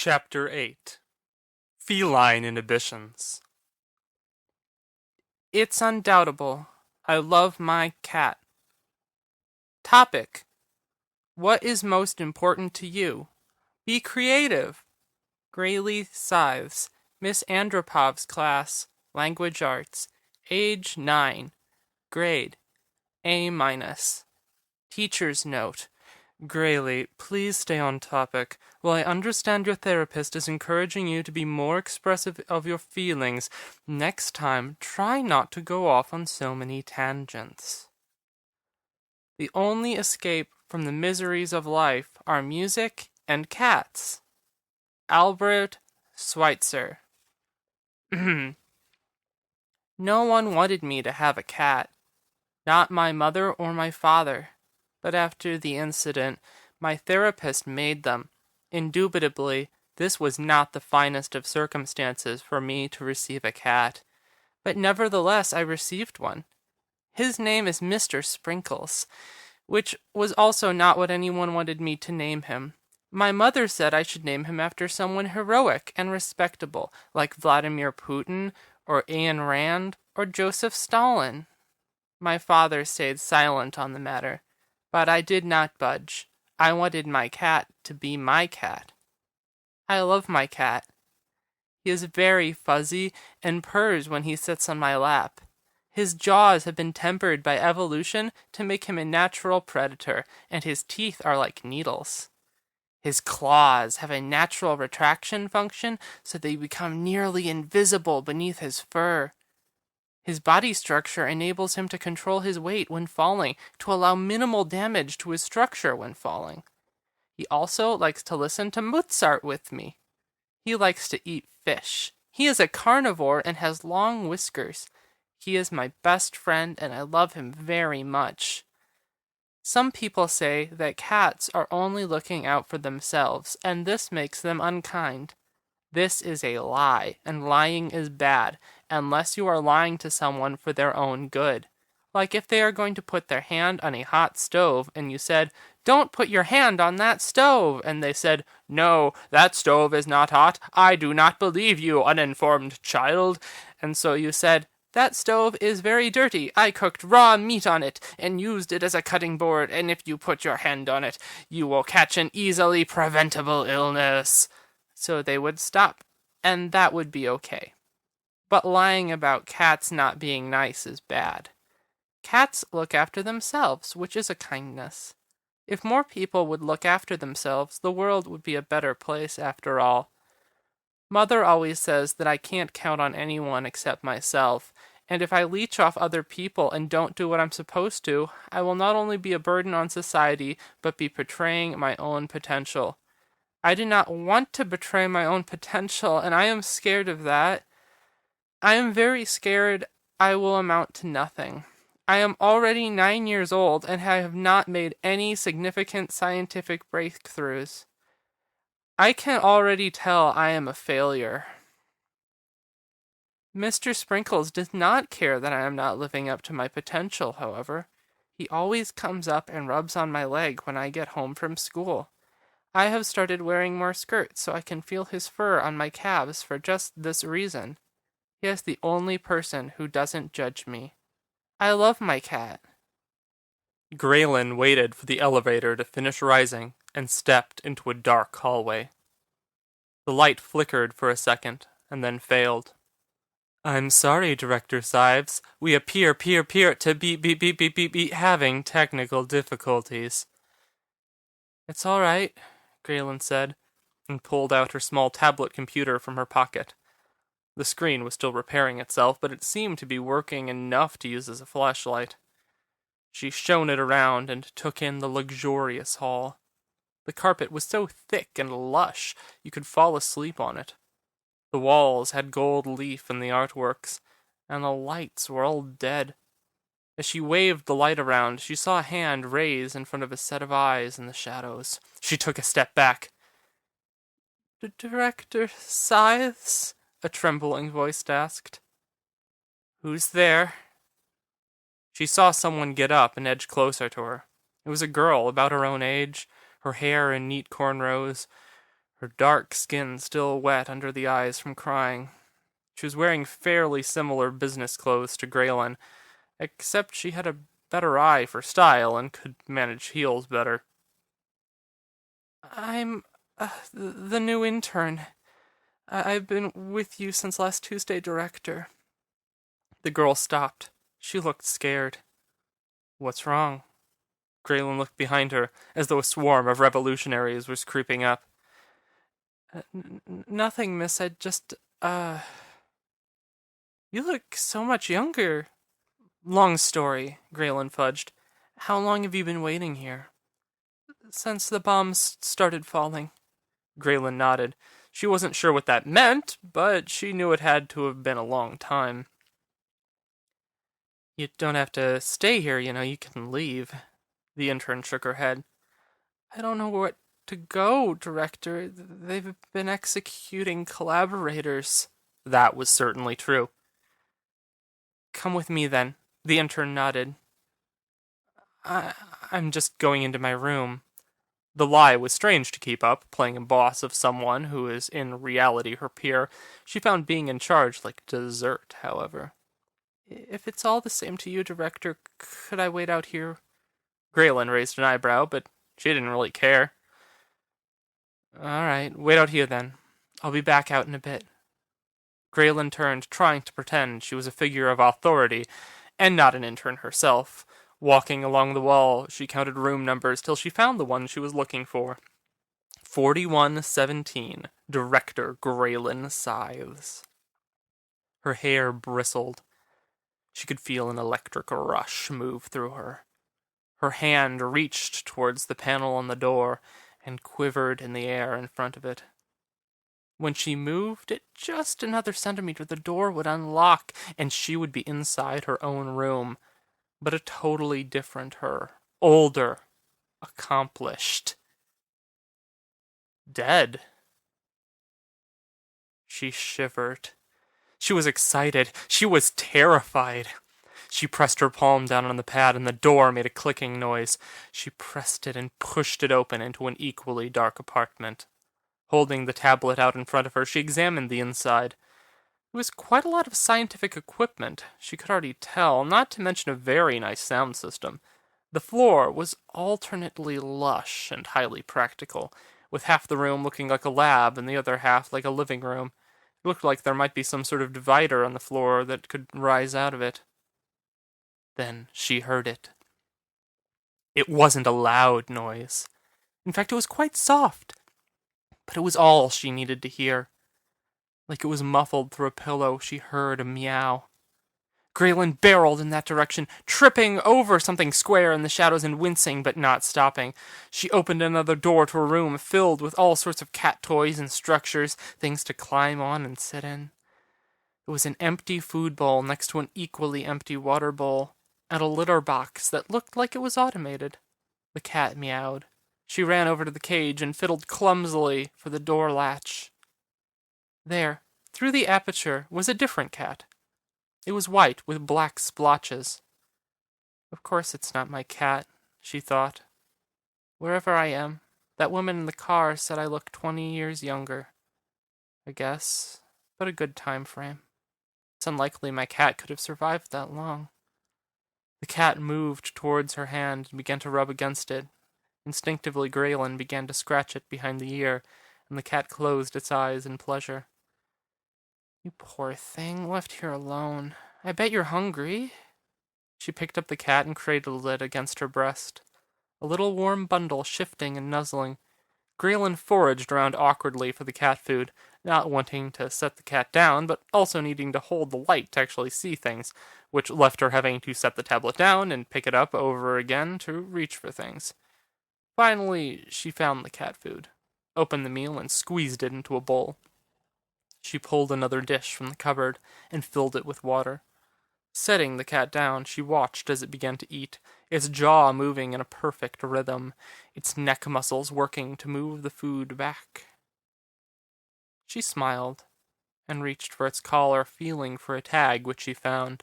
Chapter 8 Feline Inhibitions. It's undoubtable. I love my cat. Topic: What is most important to you? Be creative. Graelyn Scythe, Miss Andropov's class, Language Arts, age 9, grade A-. Teacher's note: Graelyn, please stay on topic. While I understand your therapist is encouraging you to be more expressive of your feelings, next time try not to go off on so many tangents. The only escape from the miseries of life are music and cats. Albert Schweitzer. No one wanted me to have a cat. Not my mother or my father. But after the incident, my therapist made them. Indubitably, this was not the finest of circumstances for me to receive a cat, but nevertheless I received one. His name is Mr. Sprinkles, which was also not what anyone wanted me to name him. My mother said I should name him after someone heroic and respectable, like Vladimir Putin, or Ayn Rand, or Joseph Stalin. My father stayed silent on the matter. But I did not budge. I wanted my cat to be my cat. I love my cat. He is very fuzzy and purrs when he sits on my lap. His jaws have been tempered by evolution to make him a natural predator, and his teeth are like needles. His claws have a natural retraction function, so they become nearly invisible beneath his fur. His body structure enables him to control his weight when falling, to allow minimal damage to his structure when falling. He also likes to listen to Mozart with me. He likes to eat fish. He is a carnivore and has long whiskers. He is my best friend and I love him very much. Some people say that cats are only looking out for themselves, and this makes them unkind. This is a lie, and lying is bad, unless you are lying to someone for their own good. Like if they are going to put their hand on a hot stove, and you said, "Don't put your hand on that stove," and they said, "No, that stove is not hot. I do not believe you, uninformed child." And so you said, "That stove is very dirty. I cooked raw meat on it, and used it as a cutting board, and if you put your hand on it, you will catch an easily preventable illness." So they would stop, and that would be okay. But lying about cats not being nice is bad. Cats look after themselves, which is a kindness. If more people would look after themselves, the world would be a better place after all. Mother always says that I can't count on anyone except myself, and if I leech off other people and don't do what I'm supposed to, I will not only be a burden on society, but be betraying my own potential. I do not want to betray my own potential, and I am scared of that. I am very scared I will amount to nothing. I am already 9 years old, and I have not made any significant scientific breakthroughs. I can already tell I am a failure. Mr. Sprinkles does not care that I am not living up to my potential, however. He always comes up and rubs on my leg when I get home from school. I have started wearing more skirts so I can feel his fur on my calves for just this reason. He is the only person who doesn't judge me. I love my cat. Graelyn waited for the elevator to finish rising and stepped into a dark hallway. The light flickered for a second and then failed. "I'm sorry, Director Scythe. We appear to be having technical difficulties." "It's all right," Graelyn said, and pulled out her small tablet computer from her pocket. The screen was still repairing itself, but it seemed to be working enough to use as a flashlight. She shone it around and took in the luxurious hall. The carpet was so thick and lush you could fall asleep on it. The walls had gold leaf in the artworks, and the lights were all dead. As she waved the light around, she saw a hand raised in front of a set of eyes in the shadows. She took a step back. "Director Scythe?" a trembling voice asked. "Who's there?" She saw someone get up and edge closer to her. It was a girl about her own age, her hair in neat cornrows, her dark skin still wet under the eyes from crying. She was wearing fairly similar business clothes to Graelyn, except she had a better eye for style and could manage heels better. I'm the new intern. I've been with you since last Tuesday, Director. The girl stopped. She looked scared. What's wrong? Graelyn looked behind her, as though a swarm of revolutionaries was creeping up. Nothing, miss. I just, You look so much younger. Long story, Graelyn fudged. How long have you been waiting here? Since the bombs started falling. Graelyn nodded. She wasn't sure what that meant, but she knew it had to have been a long time. You don't have to stay here, you can leave. The intern shook her head. I don't know where to go, Director. They've been executing collaborators. That was certainly true. Come with me, then. The intern nodded. I'm just going into my room. The lie was strange to keep up, playing a boss of someone who is in reality her peer. She found being in charge like dessert, however. If it's all the same to you, Director, could I wait out here? Graelyn raised an eyebrow, but she didn't really care. All right, wait out here then. I'll be back out in a bit. Graelyn turned, trying to pretend she was a figure of authority, and not an intern herself. Walking along the wall, she counted room numbers till she found the one she was looking for. 4117, Director Graelyn Scythe. Her hair bristled. She could feel an electric rush move through her. Her hand reached towards the panel on the door and quivered in the air in front of it. When she moved it just another centimeter, the door would unlock, and she would be inside her own room. But a totally different her. Older. Accomplished. Dead. She shivered. She was excited. She was terrified. She pressed her palm down on the pad, and the door made a clicking noise. She pressed it and pushed it open into an equally dark apartment. Holding the tablet out in front of her, she examined the inside. It was quite a lot of scientific equipment, she could already tell, not to mention a very nice sound system. The floor was alternately lush and highly practical, with half the room looking like a lab and the other half like a living room. It looked like there might be some sort of divider on the floor that could rise out of it. Then she heard it. It wasn't a loud noise. In fact, it was quite soft. But it was all she needed to hear. Like it was muffled through a pillow, she heard a meow. Graelyn barreled in that direction, tripping over something square in the shadows and wincing, but not stopping. She opened another door to a room filled with all sorts of cat toys and structures, things to climb on and sit in. There was an empty food bowl next to an equally empty water bowl, and a litter box that looked like it was automated. The cat meowed. She ran over to the cage and fiddled clumsily for the door latch. There, through the aperture, was a different cat. It was white with black splotches. Of course it's not my cat, she thought. Wherever I am, that woman in the car said I look 20 years younger. I guess, but a good time frame. It's unlikely my cat could have survived that long. The cat moved towards her hand and began to rub against it. Instinctively, Graelyn began to scratch it behind the ear, and the cat closed its eyes in pleasure. You poor thing, left here alone. I bet you're hungry. She picked up the cat and cradled it against her breast. A little warm bundle shifting and nuzzling. Graelyn foraged around awkwardly for the cat food, not wanting to set the cat down, but also needing to hold the light to actually see things, which left her having to set the tablet down and pick it up over again to reach for things. Finally, she found the cat food, opened the meal, and squeezed it into a bowl. She pulled another dish from the cupboard and filled it with water. Setting the cat down, she watched as it began to eat, its jaw moving in a perfect rhythm, its neck muscles working to move the food back. She smiled and reached for its collar, feeling for a tag which she found.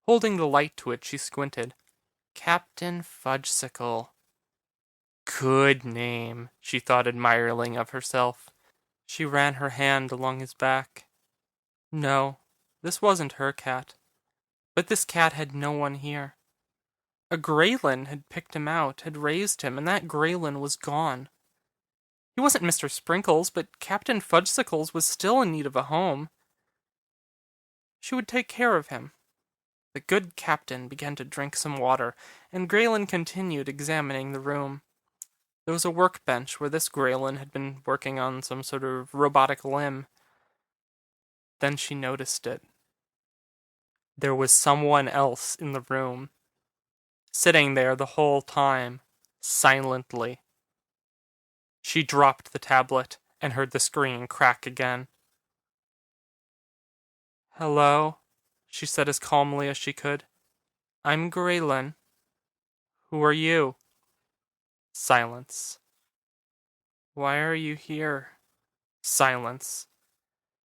Holding the light to it, she squinted. Captain Fudgesicle. Good name, she thought admiringly of herself. She ran her hand along his back. No, this wasn't her cat. But this cat had no one here. A Graelyn had picked him out, had raised him, and that Graelyn was gone. He wasn't Mr. Sprinkles, but Captain Fudgesicles was still in need of a home. She would take care of him. The good captain began to drink some water, and Graelyn continued examining the room. There was a workbench where this Graelyn had been working on some sort of robotic limb. Then she noticed it. There was someone else in the room, sitting there the whole time, silently. She dropped the tablet and heard the screen crack again. "Hello," she said as calmly as she could. "I'm Graelyn. Who are you?" Silence. "Why are you here?" Silence.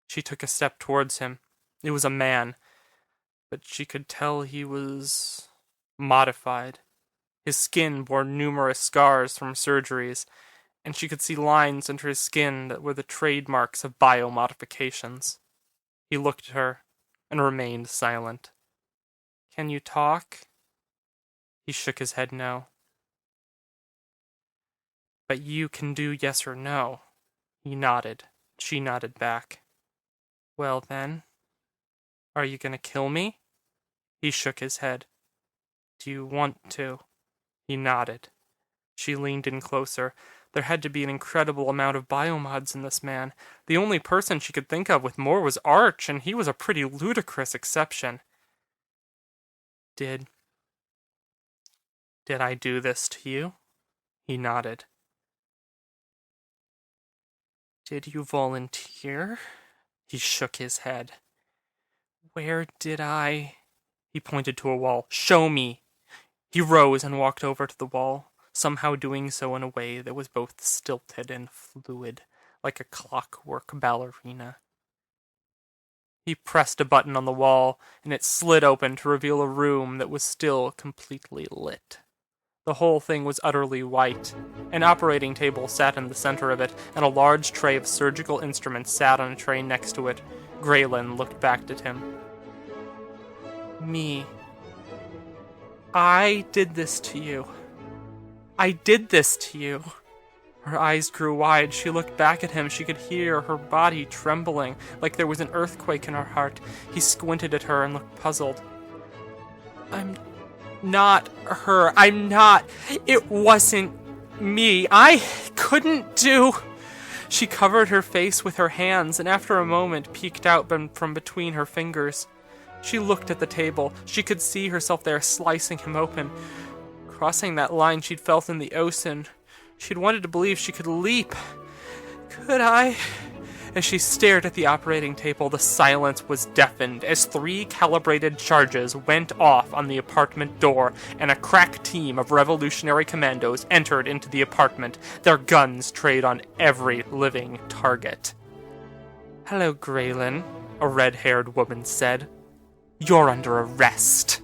She took a step towards him. It was a man, but she could tell he was modified. His skin bore numerous scars from surgeries, and she could see lines under his skin that were the trademarks of biomodifications. He looked at her and remained silent. "Can you talk?" He shook his head no. "But you can do yes or no." He nodded. She nodded back. "Well then, are you gonna kill me?" He shook his head. "Do you want to?" He nodded. She leaned in closer. There had to be an incredible amount of biomods in this man. The only person she could think of with more was Arch, and he was a pretty ludicrous exception. Did I do this to you?" He nodded. "Did you volunteer?" He shook his head. "Where did I?" He pointed to a wall. "Show me." He rose and walked over to the wall, somehow doing so in a way that was both stilted and fluid, like a clockwork ballerina. He pressed a button on the wall, and it slid open to reveal a room that was still completely lit. The whole thing was utterly white. An operating table sat in the center of it, and a large tray of surgical instruments sat on a tray next to it. Graelyn looked back at him. "Me. I did this to you. I did this to you." Her eyes grew wide. She looked back at him. She could hear her body trembling, like there was an earthquake in her heart. He squinted at her and looked puzzled. "I'm not her. I'm not. It wasn't me. I couldn't do..." She covered her face with her hands, and after a moment peeked out from between her fingers. She looked at the table. She could see herself there slicing him open, crossing that line she'd felt in the ocean. She'd wanted to believe she could leap. "Could I?" As she stared at the operating table, the silence was deafened as 3 calibrated charges went off on the apartment door, and a crack team of revolutionary commandos entered into the apartment, their guns trained on every living target. "Hello, Graelyn," a red-haired woman said. "You're under arrest."